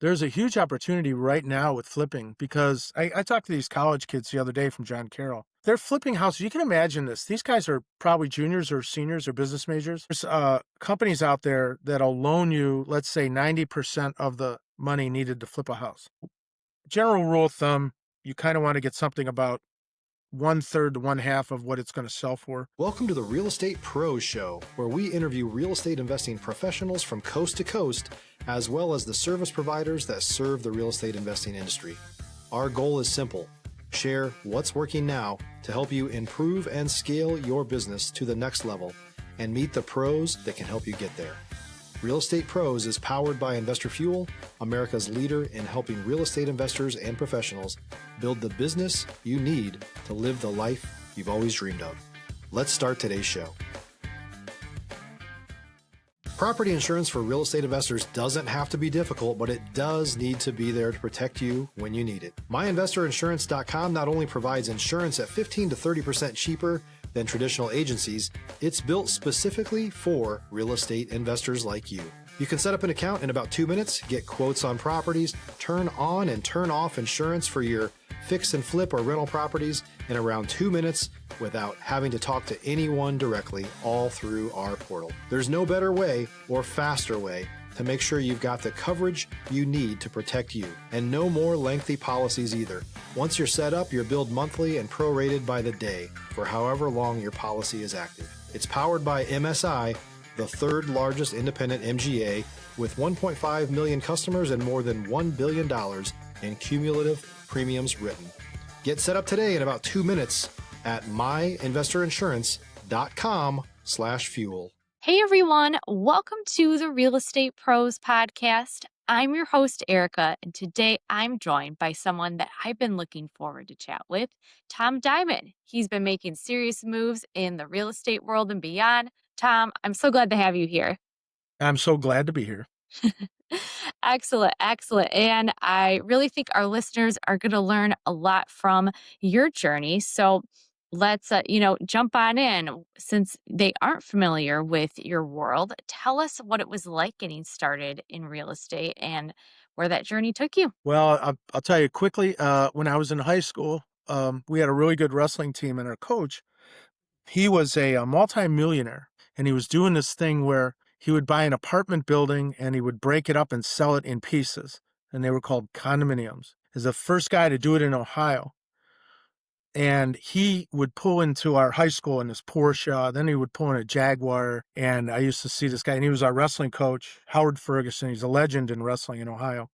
There's a huge opportunity right now with flipping because I talked to these college kids the other day from John Carroll. They're flipping houses. You can imagine this. These guys are probably juniors or seniors or business majors. There's companies out there that'll loan you, let's say, 90% of the money needed to flip a house. General rule of thumb, you kind of want to get something about one third to one half of what it's going to sell for. Welcome to the Real Estate Pros Show, where we interview real estate investing professionals from coast to coast, as well as the service providers that serve the real estate investing industry. Our goal is simple: share what's working now to help you improve and scale your business to the next level and meet the pros that can help you get there. Real Estate Pros is powered by Investor Fuel, America's leader in helping real estate investors and professionals build the business you need to live the life you've always dreamed of. Let's start today's show. Property insurance for real estate investors doesn't have to be difficult, but it does need to be there to protect you when you need it. MyInvestorInsurance.com not only provides insurance at 15 to 30% cheaper than traditional agencies, it's built specifically for real estate investors like you. You can set up an account in about 2 minutes, get quotes on properties, turn on and turn off insurance for your fix and flip or rental properties in around 2 minutes without having to talk to anyone directly, all through our portal. There's no better way or faster way to make sure you've got the coverage you need to protect you, and no more lengthy policies either. Once you're set up, you're billed monthly and prorated by the day for however long your policy is active. It's powered by MSI, the third largest independent MGA, with 1.5 million customers and more than $1 billion in cumulative premiums written. Get set up today in about 2 minutes at myinvestorInsurance.com/fuel. Hey everyone, welcome to the Real Estate Pros podcast. I'm your host, Erika, and today I'm joined by someone that I've been looking forward to chat with, Tom Diamond. He's been making serious moves in the real estate world and beyond. Tom, I'm so glad to have you here. I'm so glad to be here. Excellent, excellent. And I really think our listeners are going to learn a lot from your journey. So let's, jump on in. Since they aren't familiar with your world, tell us what it was like getting started in real estate and where that journey took you. Well, I'll tell you quickly. When I was in high school, we had a really good wrestling team, and our coach, he was a multi-millionaire, and he was doing this thing where he would buy an apartment building and he would break it up and sell it in pieces, and they were called condominiums. He's the first guy to do it in Ohio. And he would pull into our high school in his Porsche. Then he would pull in a Jaguar. And I used to see this guy, and he was our wrestling coach, Howard Ferguson. He's a legend in wrestling in Ohio.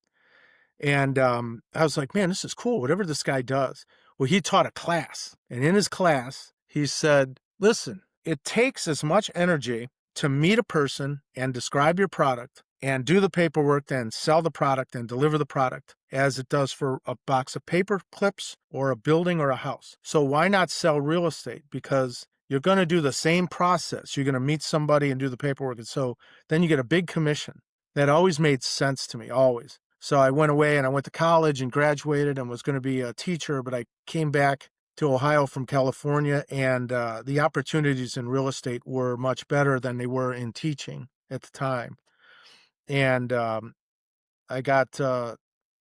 And I was like, man, this is cool, whatever this guy does. Well, he taught a class. And in his class, he said, listen, it takes as much energy to meet a person and describe your product and do the paperwork, then sell the product and deliver the product, as it does for a box of paper clips or a building or a house. So why not sell real estate? Because you're going to do the same process. You're going to meet somebody and do the paperwork. And so then you get a big commission. That always made sense to me, always. So I went away and I went to college and graduated and was going to be a teacher, but I came back to Ohio from California, and the opportunities in real estate were much better than they were in teaching at the time. And I got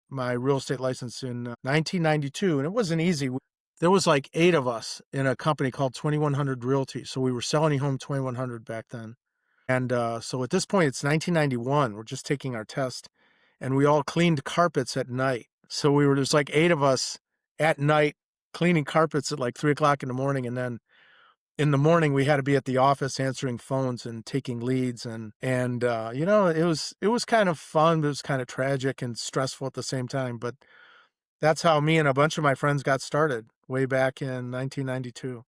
my real estate license in 1992, and it wasn't easy. There was like 8 of us in a company called 2100 Realty, so we were selling home 2100 back then. And so at this point, it's 1991. We're just taking our test, and we all cleaned carpets at night. So there's like 8 of us at night cleaning carpets at like 3 o'clock in the morning, and then in the morning we had to be at the office answering phones and taking leads, and it was kind of fun, but it was kind of tragic and stressful at the same time. But that's how me and a bunch of my friends got started way back in 1992.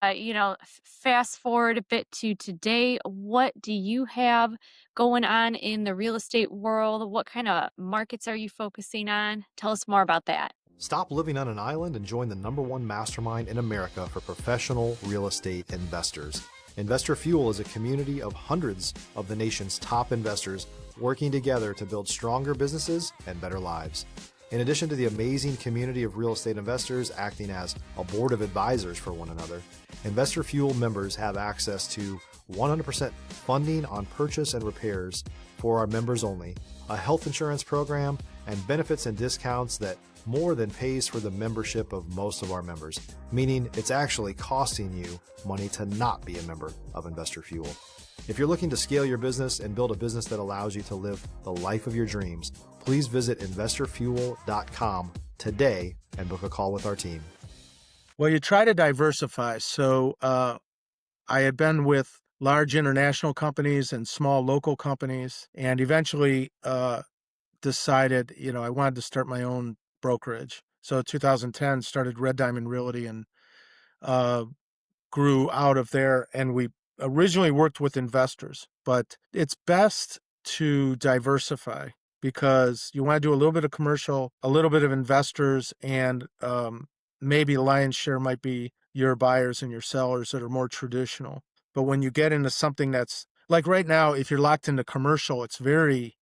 Fast forward a bit to today. What do you have going on in the real estate world? What kind of markets are you focusing on? Tell us more about that. Stop living on an island and join the #1 mastermind in America for professional real estate investors. Investor Fuel is a community of hundreds of the nation's top investors working together to build stronger businesses and better lives. In addition to the amazing community of real estate investors acting as a board of advisors for one another, Investor Fuel members have access to 100% funding on purchase and repairs for our members only, a health insurance program, and benefits and discounts that more than pays for the membership of most of our members, meaning it's actually costing you money to not be a member of Investor Fuel. If you're looking to scale your business and build a business that allows you to live the life of your dreams, please visit investorfuel.com today and book a call with our team. Well, you try to diversify. So I had been with large international companies and small local companies, and eventually decided, I wanted to start my own brokerage. So 2010 started Red Diamond Realty and uh, grew out of there. And we originally worked with investors, but it's best to diversify because you want to do a little bit of commercial, a little bit of investors, and maybe the lion's share might be your buyers and your sellers that are more traditional. But when you get into something that's like right now, if you're locked into commercial, it's very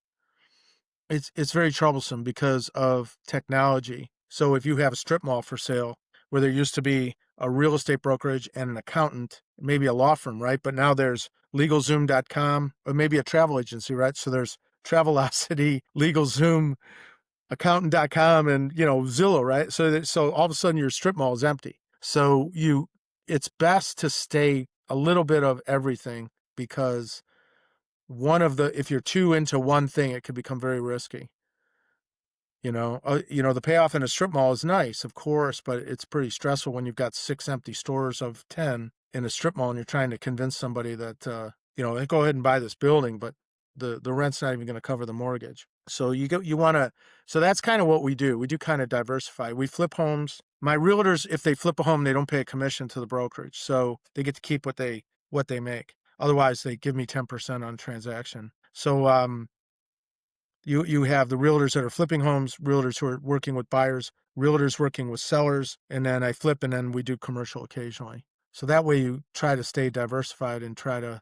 troublesome because of technology. So if you have a strip mall for sale where there used to be a real estate brokerage and an accountant, maybe a law firm, right? But now there's LegalZoom.com or maybe a travel agency, right? So there's Travelocity, LegalZoom, Accountant.com, and Zillow, right? So all of a sudden your strip mall is empty. So it's best to stay a little bit of everything because if you're too into one thing, it could become very risky. The payoff in a strip mall is nice, of course, but it's pretty stressful when you've got 6 empty stores of 10 in a strip mall and you're trying to convince somebody that, hey, go ahead and buy this building, but the rent's not even going to cover the mortgage. So so that's kind of what we do. We do kind of diversify. We flip homes. My realtors, if they flip a home, they don't pay a commission to the brokerage. So they get to keep what they make. Otherwise, they give me 10% on transaction. So, you have the realtors that are flipping homes, realtors who are working with buyers, realtors working with sellers, and then I flip and then we do commercial occasionally. So that way you try to stay diversified and try to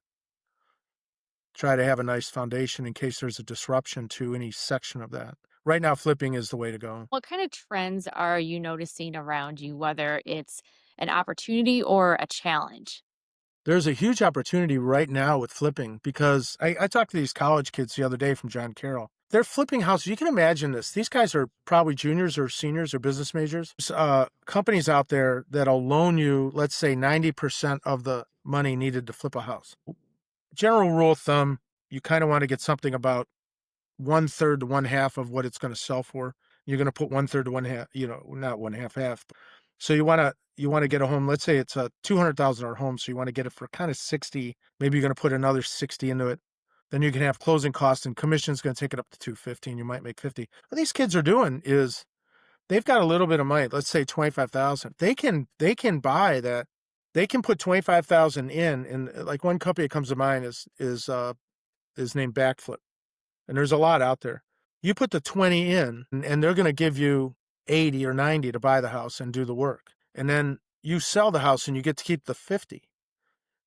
have a nice foundation in case there's a disruption to any section of that. Right now, flipping is the way to go. What kind of trends are you noticing around you, whether it's an opportunity or a challenge? There's a huge opportunity right now with flipping because I talked to these college kids the other day from John Carroll. They're flipping houses. You can imagine this. These guys are probably juniors or seniors or business majors. Companies out there that'll loan you, let's say, 90% of the money needed to flip a house. General rule of thumb, you kind of want to get something about 1/3 to 1/2 of what it's going to sell for. You're going to put 1/3 to 1/2, not 1/2 half. So you want to get a home. Let's say it's a $200,000 home. So you want to get it for kind of 60. Maybe you're going to put another 60 into it. Then you can have closing costs and commission's going to take it up to 250 and you might make 50. What these kids are doing is they've got a little bit of money. Let's say 25,000. They can buy that. They can put 25,000 in, and like one company that comes to mind is named Backflip. And there's a lot out there. You put the 20 in and they're going to give you 80 or 90 to buy the house and do the work. And then you sell the house and you get to keep the 50.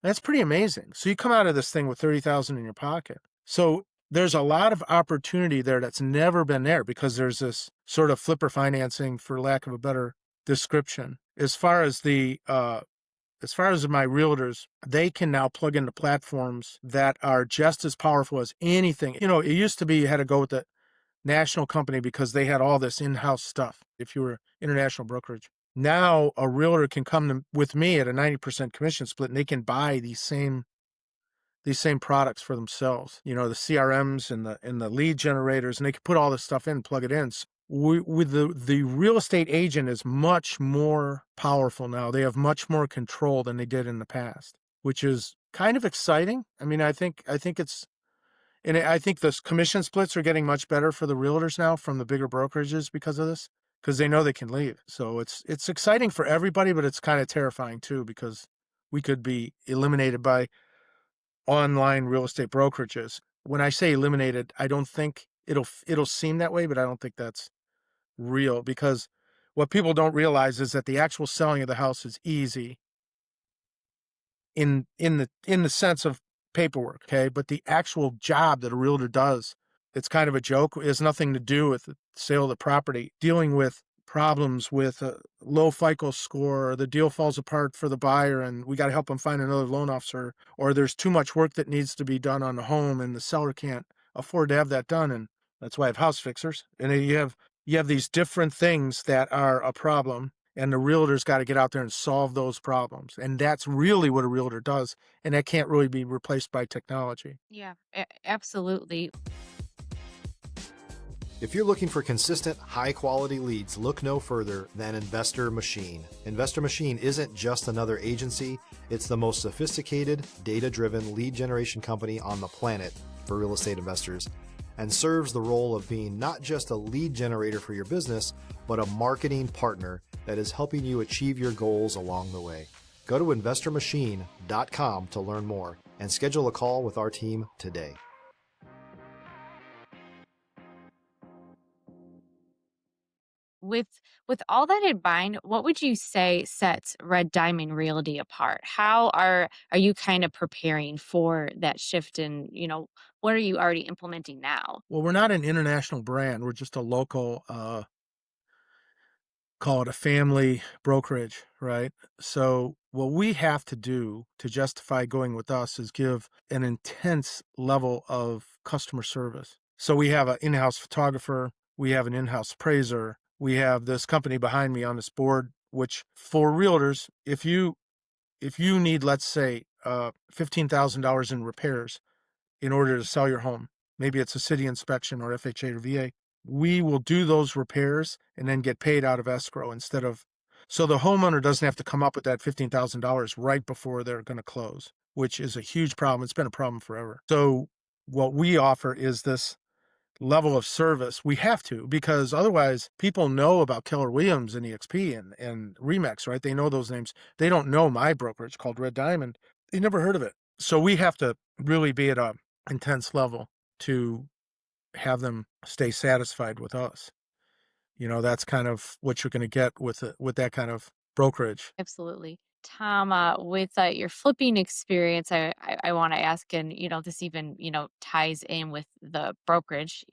That's pretty amazing. So you come out of this thing with 30,000 in your pocket. So there's a lot of opportunity there that's never been there because there's this sort of flipper financing, for lack of a better description. As far as my realtors, they can now plug into platforms that are just as powerful as anything. It used to be you had to go with the national company because they had all this in-house stuff if you were international brokerage. Now a realtor can come with me at a 90% commission split and they can buy these same products for themselves. The CRMs and the lead generators, and they can put all this stuff in, plug it in. So with the real estate agent is much more powerful now. They have much more control than they did in the past, which is kind of exciting. I mean, I think it's, and I think the commission splits are getting much better for the realtors now from the bigger brokerages because of this, because they know they can leave. So it's exciting for everybody, but it's kind of terrifying too, because we could be eliminated by online real estate brokerages. When I say eliminated, I don't think it'll seem that way, but I don't think that's real, because what people don't realize is that the actual selling of the house is easy in the sense of paperwork, okay? But the actual job that a realtor does, it's kind of a joke. It has nothing to do with the sale of the property. Dealing with problems with a low FICO score, or the deal falls apart for the buyer and we got to help them find another loan officer, or there's too much work that needs to be done on the home and the seller can't afford to have that done. And That's why I have house fixers. And then you have these different things that are a problem, and the realtor's got to get out there and solve those problems. And that's really what a realtor does. And that can't really be replaced by technology. Yeah, absolutely. If you're looking for consistent, high quality leads, look no further than Investor Machine. Investor Machine isn't just another agency, it's the most sophisticated, data driven lead generation company on the planet for real estate investors, and serves the role of being not just a lead generator for your business, but a marketing partner that is helping you achieve your goals along the way. Go to investormachine.com to learn more and schedule a call with our team today. With with all that in mind, what would you say sets Red Diamond Realty apart? How are you kind of preparing for that shift and, what are you already implementing now? Well, we're not an international brand. We're just a local, call it a family brokerage, right? So what we have to do to justify going with us is give an intense level of customer service. So we have an in-house photographer, we have an in-house appraiser, we have this company behind me on this board, which for realtors, if you need, let's say, $15,000 in repairs in order to sell your home, maybe it's a city inspection or FHA or VA, we will do those repairs and then get paid out of escrow instead of, so the homeowner doesn't have to come up with that $15,000 right before they're going to close, which is a huge problem. It's been a problem forever. So what we offer is this level of service. We have to, because otherwise people know about Keller Williams and EXP and Remax, right? They know those names. They don't know my brokerage called Red Diamond. They never heard of it. So we have to really be at a intense level to have them stay satisfied with us. That's kind of what you're going to get with that kind of brokerage. Absolutely. Tom, with your flipping experience, I want to ask, and this even ties in with the brokerage.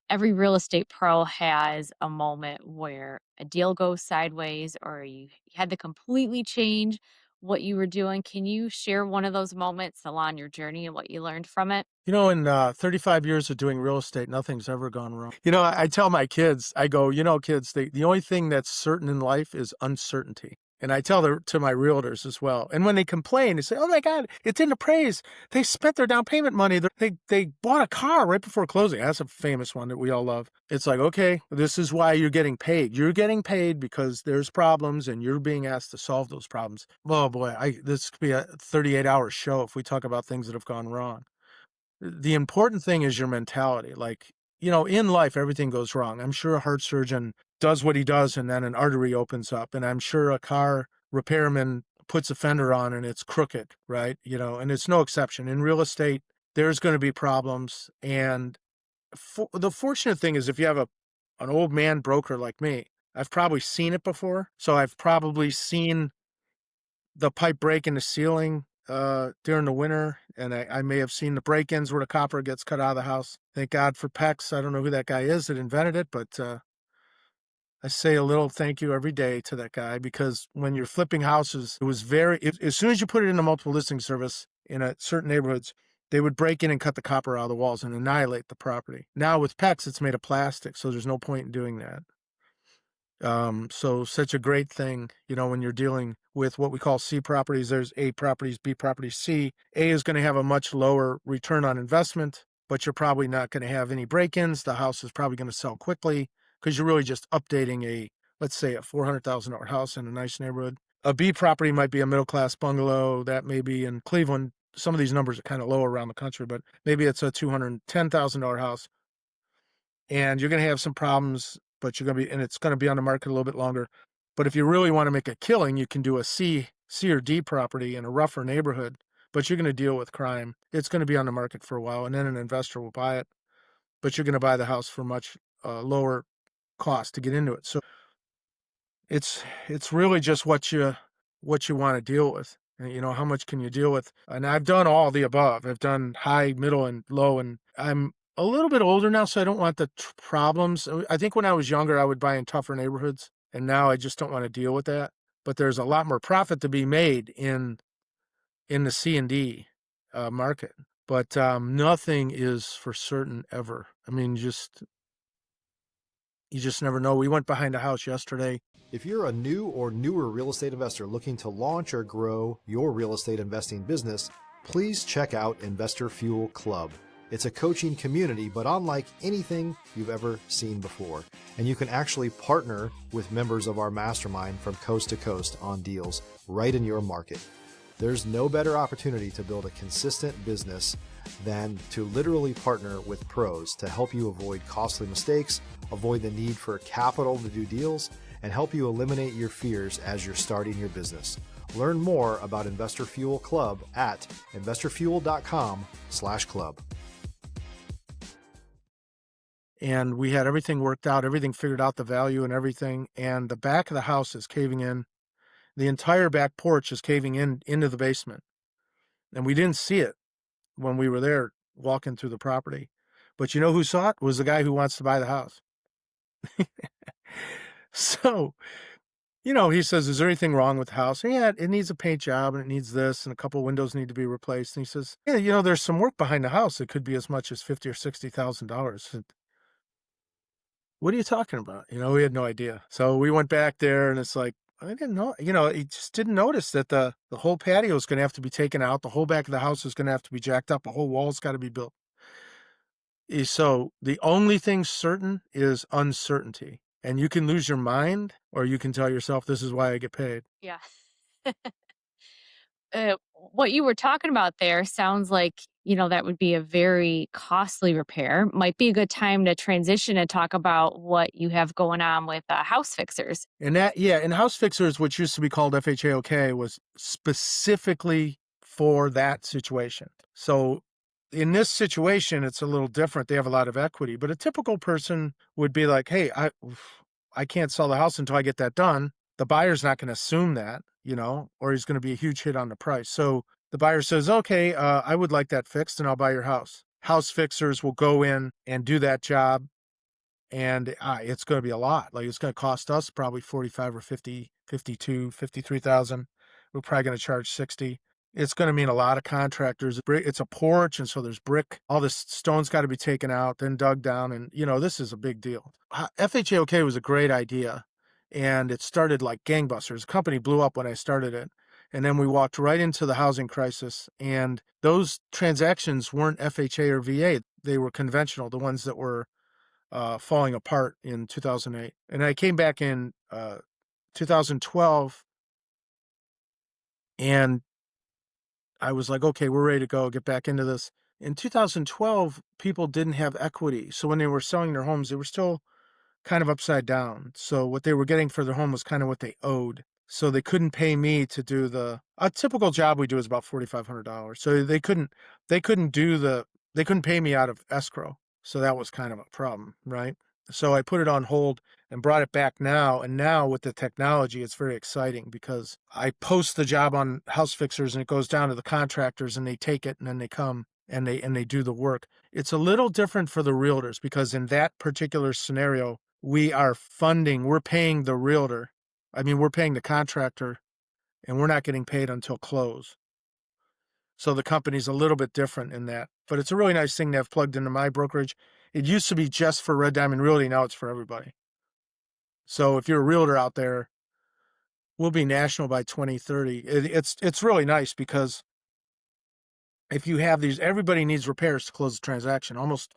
Every real estate pro has a moment where a deal goes sideways, or you had to completely change what you were doing. Can you share one of those moments along your journey and what you learned from it? In 35 years of doing real estate, nothing's ever gone wrong. I tell my kids, I go, kids, the only thing that's certain in life is uncertainty. And I tell to my realtors as well. And when they complain, they say, "Oh my God, it didn't appraise. They spent their down payment money. They bought a car right before closing." That's a famous one that we all love. It's like, okay, this is why you're getting paid. You're getting paid because there's problems and you're being asked to solve those problems. Oh boy, this could be a 38-hour show if we talk about things that have gone wrong. The important thing is your mentality. Like, in life, everything goes wrong. I'm sure a heart surgeon does what he does and then an artery opens up. And I'm sure a car repairman puts a fender on and it's crooked, right? And it's no exception. In real estate, there's going to be problems. And the fortunate thing is if you have an old man broker like me, I've probably seen it before. So I've probably seen the pipe break in the ceiling during the winter, and I may have seen the break-ins where the copper gets cut out of the house. Thank God for PEX. I don't know who that guy is that invented it, but I say a little thank you every day to that guy, because when you're flipping houses, it was as soon as you put it in a multiple listing service in certain neighborhoods, they would break in and cut the copper out of the walls and annihilate the property. Now with PEX, it's made of plastic, so there's no point in doing that. So such a great thing, when you're dealing with what we call C properties. There's A properties, B properties, C. A is going to have a much lower return on investment, but you're probably not going to have any break-ins. The house is probably going to sell quickly because you're really just updating let's say a $400,000 house in a nice neighborhood. A B property might be a middle-class bungalow that may be in Cleveland. Some of these numbers are kind of low around the country, but maybe it's a $210,000 house. And you're going to have some problems, but it's going to be on the market a little bit longer. But if you really want to make a killing, you can do a C or D property in a rougher neighborhood, but you're going to deal with crime. It's going to be on the market for a while, and then an investor will buy it, but you're going to buy the house for much lower cost to get into it. So it's really just what you want to deal with. And, how much can you deal with? And I've done all the above. I've done high, middle, and low, and I'm a little bit older now, so I don't want the problems. I think when I was younger, I would buy in tougher neighborhoods, and now I just don't want to deal with that. But there's a lot more profit to be made in the C and D market. But nothing is for certain ever. I mean, you just never know. We went behind a house yesterday. If you're a new or newer real estate investor looking to launch or grow your real estate investing business, please check out Investor Fuel Club. It's a coaching community, but unlike anything you've ever seen before. And you can actually partner with members of our mastermind from coast to coast on deals right in your market. There's no better opportunity to build a consistent business than to literally partner with pros to help you avoid costly mistakes, avoid the need for capital to do deals, and help you eliminate your fears as you're starting your business. Learn more about Investor Fuel Club at investorfuel.com/club. And we had everything worked out, everything figured out, the value and everything. And the back of the house is caving in. The entire back porch is caving in into the basement. And we didn't see it when we were there walking through the property. But you know who saw it? Was the guy who wants to buy the house. So, he says, is there anything wrong with the house? Yeah, it needs a paint job and it needs this and a couple windows need to be replaced. And he says, yeah, there's some work behind the house. It could be as much as $50,000 or $60,000. What are you talking about? We had no idea. So we went back there and it's like, I didn't know, he just didn't notice that the whole patio is going to have to be taken out. The whole back of the house is going to have to be jacked up. A whole wall's got to be built. So the only thing certain is uncertainty. And you can lose your mind or you can tell yourself, this is why I get paid. Yeah. What you were talking about there sounds like, that would be a very costly repair. Might be a good time to transition and talk about what you have going on with house fixers. And and House Fixers, which used to be called FHAOK, was specifically for that situation. So in this situation, it's a little different. They have a lot of equity, but a typical person would be like, hey, I can't sell the house until I get that done. The buyer's not going to assume that, or he's going to be a huge hit on the price. So the buyer says, okay, I would like that fixed and I'll buy your house. House Fixers will go in and do that job. And it's going to be a lot. Like it's going to cost us probably 45 or 50, 52, 53,000. We're probably going to charge 60. It's going to mean a lot of contractors. It's a porch, and so there's brick. All this stone's got to be taken out, then dug down, and this is a big deal. FHAOK was a great idea, and it started like gangbusters. The company blew up when I started it, and then we walked right into the housing crisis. And those transactions weren't FHA or VA; they were conventional, the ones that were falling apart in 2008. And I came back in 2012, and I was like, okay, we're ready to go, get back into this. In 2012, people didn't have equity. So when they were selling their homes, they were still kind of upside down. So what they were getting for their home was kind of what they owed. So they couldn't pay me to do a typical job we do is about $4,500. So they couldn't pay me out of escrow. So that was kind of a problem, right? So I put it on hold and brought it back now. And now with the technology, it's very exciting because I post the job on House Fixers and it goes down to the contractors and they take it and then they come and they do the work. It's a little different for the realtors because in that particular scenario, we're paying the realtor. We're paying the contractor and we're not getting paid until close. So the company's a little bit different in that, but it's a really nice thing to have plugged into my brokerage. It used to be just for Red Diamond Realty. Now it's for everybody. So if you're a realtor out there, we'll be national by 2030. It's really nice because if you have these, everybody needs repairs to close the transaction. Almost,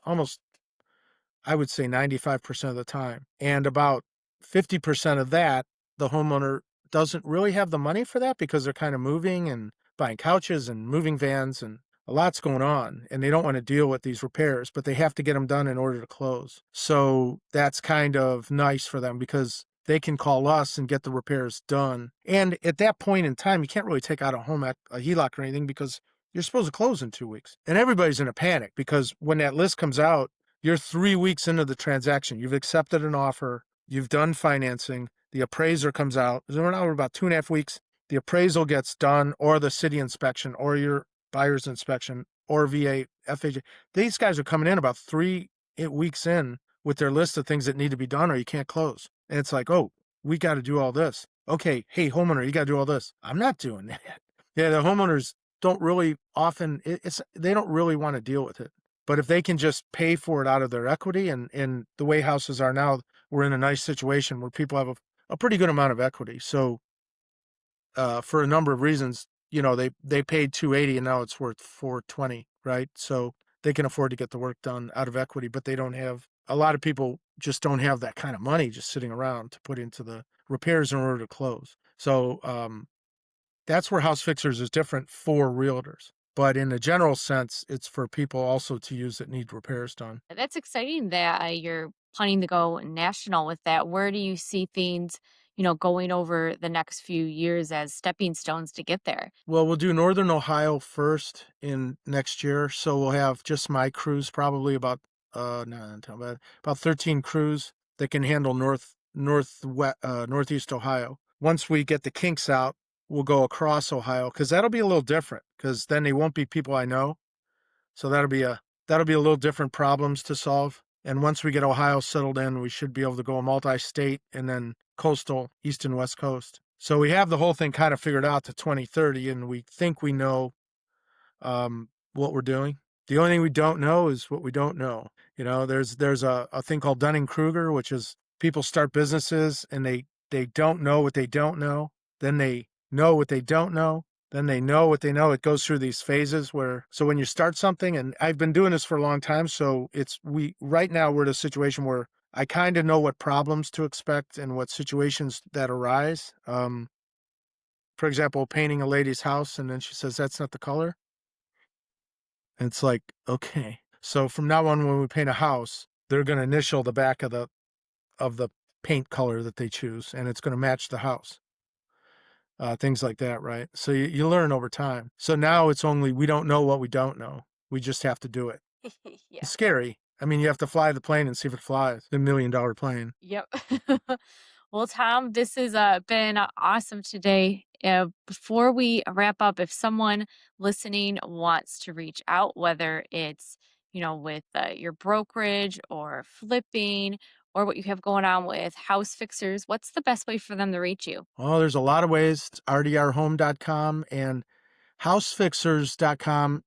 I would say 95% of the time. And about 50% of that, the homeowner doesn't really have the money for that because they're kind of moving and buying couches and moving vans and a lot's going on and they don't want to deal with these repairs, but they have to get them done in order to close. So that's kind of nice for them because they can call us and get the repairs done. And at that point in time, you can't really take out a HELOC or anything because you're supposed to close in 2 weeks. And everybody's in a panic because when that list comes out, you're 3 weeks into the transaction. You've accepted an offer. You've done financing. The appraiser comes out. We're now about 2.5 weeks. The appraisal gets done or the city inspection or your buyer's inspection or VA, FHA. These guys are coming in about 3 weeks in with their list of things that need to be done or you can't close. And it's like, oh, we got to do all this. Okay, hey, homeowner, you got to do all this. I'm not doing that. Yeah, the homeowners don't really often, they don't really want to deal with it. But if they can just pay for it out of their equity, and the way houses are now, we're in a nice situation where people have a pretty good amount of equity. So for a number of reasons, they paid 280 and now it's worth 420, right? So they can afford to get the work done out of equity, but they don't have, a lot of people just don't have that kind of money just sitting around to put into the repairs in order to close. So that's where House Fixers is different for realtors. But in a general sense, it's for people also to use that need repairs done. That's exciting that you're planning to go national with that. Where do you see things, going over the next few years as stepping stones to get there? Well, we'll do Northern Ohio first in next year. So we'll have just my crews, probably about no, no, about 13 crews that can handle northeast Ohio. Once we get the kinks out, we'll go across Ohio because that'll be a little different because then they won't be people I know. So that'll be a little different problems to solve. And once we get Ohio settled in, we should be able to go multi-state and then coastal, east and west coast. So we have the whole thing kind of figured out to 2030, and we think we know what we're doing. The only thing we don't know is what we don't know. There's a thing called Dunning-Kruger, which is people start businesses and they don't know what they don't know. Then they know what they don't know. Then they know what they know. It goes through these phases so when you start something, and I've been doing this for a long time, so right now we're in a situation where I kind of know what problems to expect and what situations that arise. For example, painting a lady's house, and then she says, that's not the color. And it's like, okay. So from now on, when we paint a house, they're going to initial the back of the paint color that they choose, and it's going to match the house. Things like that, right? So you learn over time. So now we don't know what we don't know. We just have to do it. Yeah. It's scary. I mean, you have to fly the plane and see if it flies. The $1 million plane. Yep. Well, Tom, this has been awesome today. Before we wrap up, if someone listening wants to reach out, whether it's, with your brokerage or flipping or what you have going on with house fixers, what's the best way for them to reach you? Oh, there's a lot of ways. It's rdrhome.com, and housefixers.com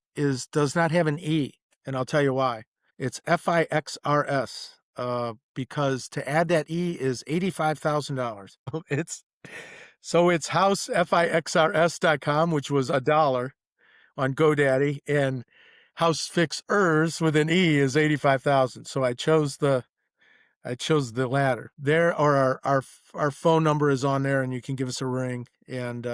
does not have an E, and I'll tell you why. It's FIXRS, because to add that E is $85,000. It's housefixrs.com, which was $1 on GoDaddy, and housefixers with an E is 85,000. So I chose the latter. There, or our phone number is on there, and you can give us a ring, and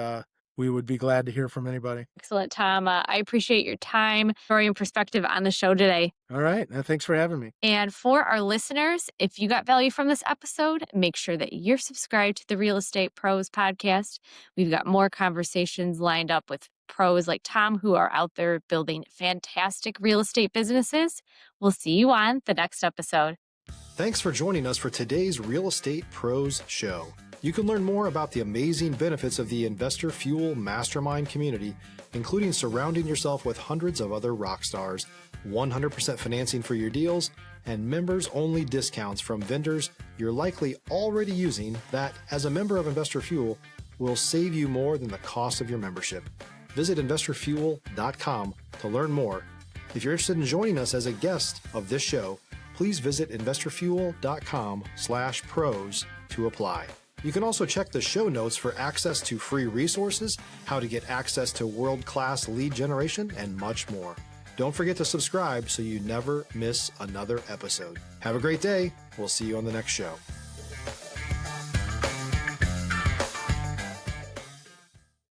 we would be glad to hear from anybody. Excellent, Tom. I appreciate your time, story, and perspective on the show today. All right. Thanks for having me. And for our listeners, if you got value from this episode, make sure that you're subscribed to the Real Estate Pros podcast. We've got more conversations lined up with pros like Tom who are out there building fantastic real estate businesses. We'll see you on the next episode. Thanks for joining us for today's Real Estate Pros Show. You can learn more about the amazing benefits of the Investor Fuel Mastermind community, including surrounding yourself with hundreds of other rock stars, 100% financing for your deals, and members-only discounts from vendors you're likely already using that, as a member of Investor Fuel, will save you more than the cost of your membership. Visit investorfuel.com to learn more. If you're interested in joining us as a guest of this show, please visit investorfuel.com/pros to apply. You can also check the show notes for access to free resources, how to get access to world-class lead generation, and much more. Don't forget to subscribe so you never miss another episode. Have a great day. We'll see you on the next show.